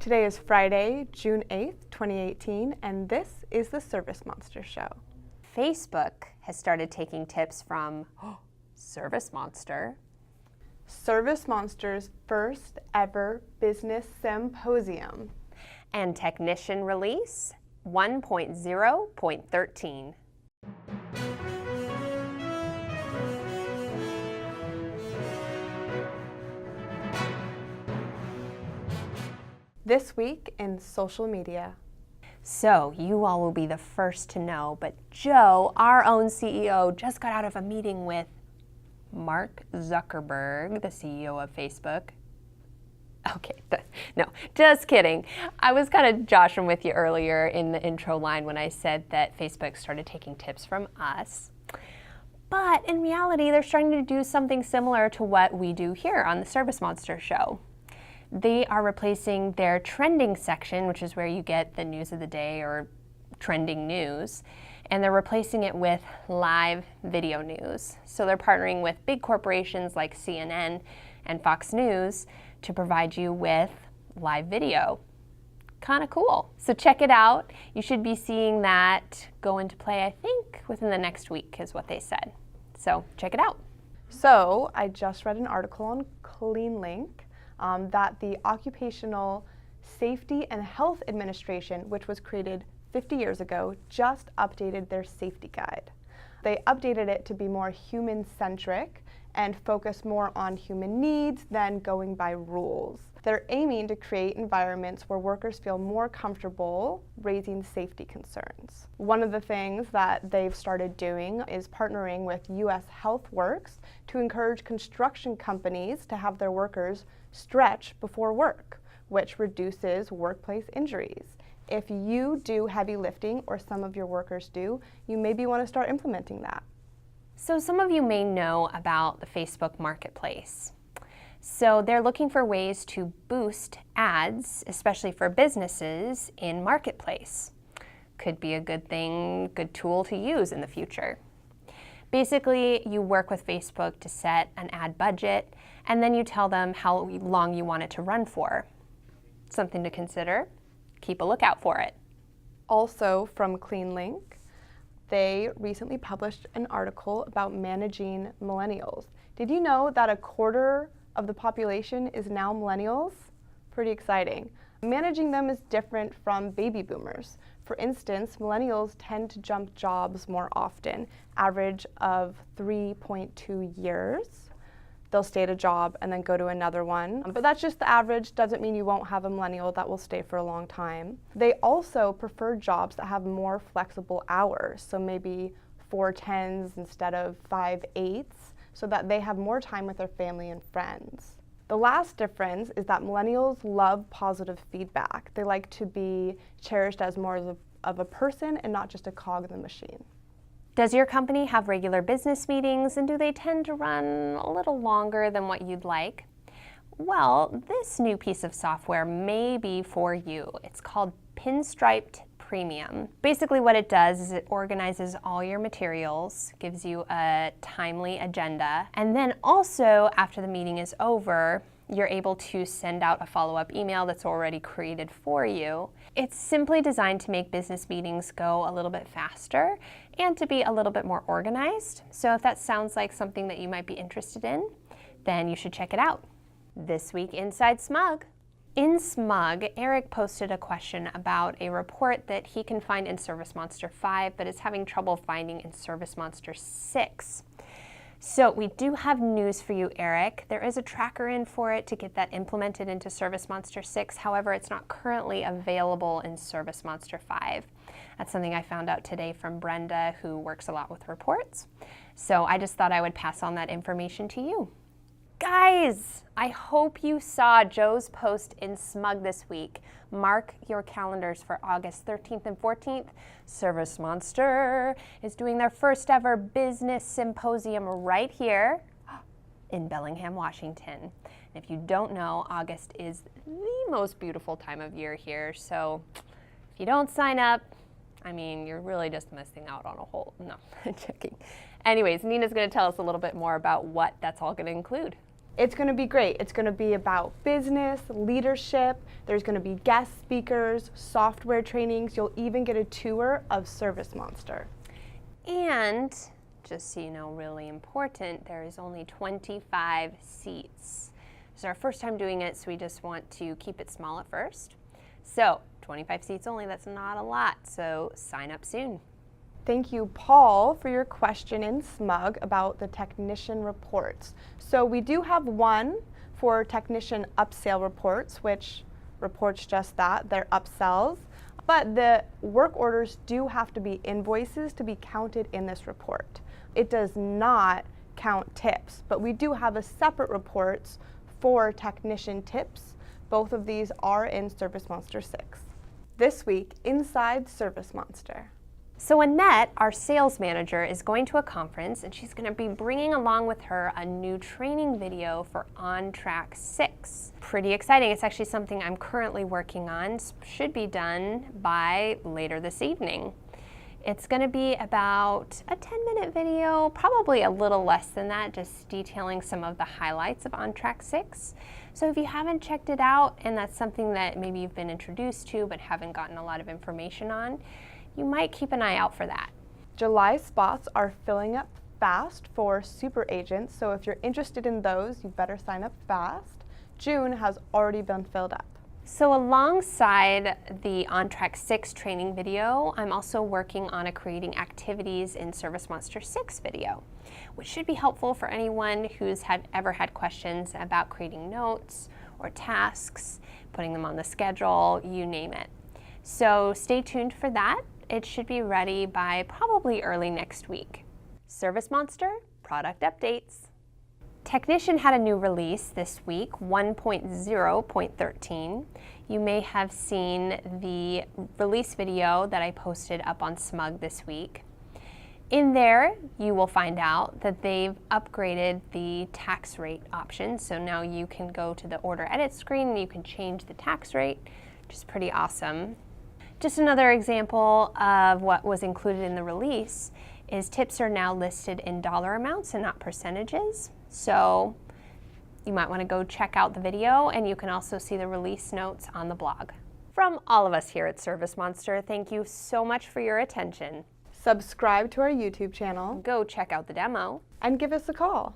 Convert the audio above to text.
Today is Friday, June 8th, 2018, and this is the ServiceMonster Show. Facebook has started taking tips from ServiceMonster. ServiceMonster's first ever business symposium. And technician release 1.0.13. This week in social media. So you all will be the first to know, but Joe, our own CEO, just got out of a meeting with Mark Zuckerberg, the CEO of Facebook. Okay, no, just kidding. I was kind of joshing with you earlier in the intro line when I said that Facebook started taking tips from us. But in reality, they're starting to do something similar to what we do here on the ServiceMonster Show. They are replacing their trending section, which is where you get the news of the day or trending news, and they're replacing it with live video news. So they're partnering with big corporations like CNN and Fox News to provide you with live video. Kind of cool. So check it out. You should be seeing that go into play, I think, within the next week is what they said. So check it out. So I just read an article on CleanLink that the Occupational Safety and Health Administration, which was created 50 years ago, just updated their safety guide. They updated it to be more human-centric and focus more on human needs than going by rules. They're aiming to create environments where workers feel more comfortable raising safety concerns. One of the things that they've started doing is partnering with US HealthWorks to encourage construction companies to have their workers stretch before work, which reduces workplace injuries. If you do heavy lifting, or some of your workers do, you maybe want to start implementing that. So some of you may know about the Facebook Marketplace. So they're looking for ways to boost ads, especially for businesses in Marketplace. Could be a good thing, good tool to use in the future. Basically, you work with Facebook to set an ad budget, and then you tell them how long you want it to run for. Something to consider. Keep a lookout for it. Also from CleanLink, they recently published an article about managing millennials. Did you know that 1/4 of the population is now millennials? Pretty exciting. Managing them is different from baby boomers. For instance, millennials tend to jump jobs more often, average of 3.2 years. They'll stay at a job and then go to another one. But that's just the average, doesn't mean you won't have a millennial that will stay for a long time. They also prefer jobs that have more flexible hours, so maybe 4/10s instead of 5/8s, so that they have more time with their family and friends. The last difference is that millennials love positive feedback. They like to be cherished as more of a person and not just a cog in the machine. Does your company have regular business meetings, and do they tend to run a little longer than what you'd like? Well, this new piece of software may be for you. It's called Pinstriped Premium. Basically what it does is it organizes all your materials, gives you a timely agenda, and then also after the meeting is over, you're able to send out a follow-up email that's already created for you. It's simply designed to make business meetings go a little bit faster and to be a little bit more organized. So if that sounds like something that you might be interested in, then you should check it out. This week inside Smug. In Smug, Eric posted a question about a report that he can find in ServiceMonster 5, but is having trouble finding in ServiceMonster 6. So we do have news for you, Eric. There is a tracker in for it to get that implemented into ServiceMonster 6. However, it's not currently available in ServiceMonster 5. That's something I found out today from Brenda, who works a lot with reports. So I just thought I would pass on that information to you. Guys, I hope you saw Joe's post in Smug this week. Mark your calendars for August 13th and 14th. ServiceMonster is doing their first ever business symposium right here in Bellingham, Washington. And if you don't know, August is the most beautiful time of year here. So if you don't sign up, I mean, you're really just missing out on a whole, no, I'm joking. Anyways, Nina's gonna tell us a little bit more about what that's all gonna include. It's going to be great. It's going to be about business, leadership. There's going to be guest speakers, software trainings. You'll even get a tour of ServiceMonster. And just so you know, really important, there is only 25 seats. It's our first time doing it, so we just want to keep it small at first. So 25 seats only, that's not a lot, so sign up soon. Thank you, Paul, for your question in Smug about the technician reports. So we do have one for technician upsell reports, which reports just that, they're upsells. But the work orders do have to be invoices to be counted in this report. It does not count tips, but we do have a separate reports for technician tips. Both of these are in ServiceMonster 6. This week, inside ServiceMonster. So Annette, our sales manager, is going to a conference, and she's going to be bringing along with her a new training video for Ontrack 6. Pretty exciting. It's actually something I'm currently working on. Should be done by later this evening. It's going to be about a 10-minute video, probably a little less than that, just detailing some of the highlights of Ontrack 6. So if you haven't checked it out, and that's something that maybe you've been introduced to but haven't gotten a lot of information on, you might keep an eye out for that. July spots are filling up fast for super agents, so if you're interested in those, you better sign up fast. June has already been filled up. So alongside the Ontrack 6 training video, I'm also working on a creating activities in ServiceMonster 6 video, which should be helpful for anyone who's ever had questions about creating notes or tasks, putting them on the schedule, you name it. So stay tuned for that. It should be ready by probably early next week. ServiceMonster product updates. Technician had a new release this week, 1.0.13. You may have seen the release video that I posted up on Smug this week. In there, you will find out that they've upgraded the tax rate option. So now you can go to the order edit screen and you can change the tax rate, which is pretty awesome. Just another example of what was included in the release is tips are now listed in dollar amounts and not percentages. So you might want to go check out the video, and you can also see the release notes on the blog. From all of us here at ServiceMonster, thank you so much for your attention. Subscribe to our YouTube channel. Go check out the demo. And give us a call.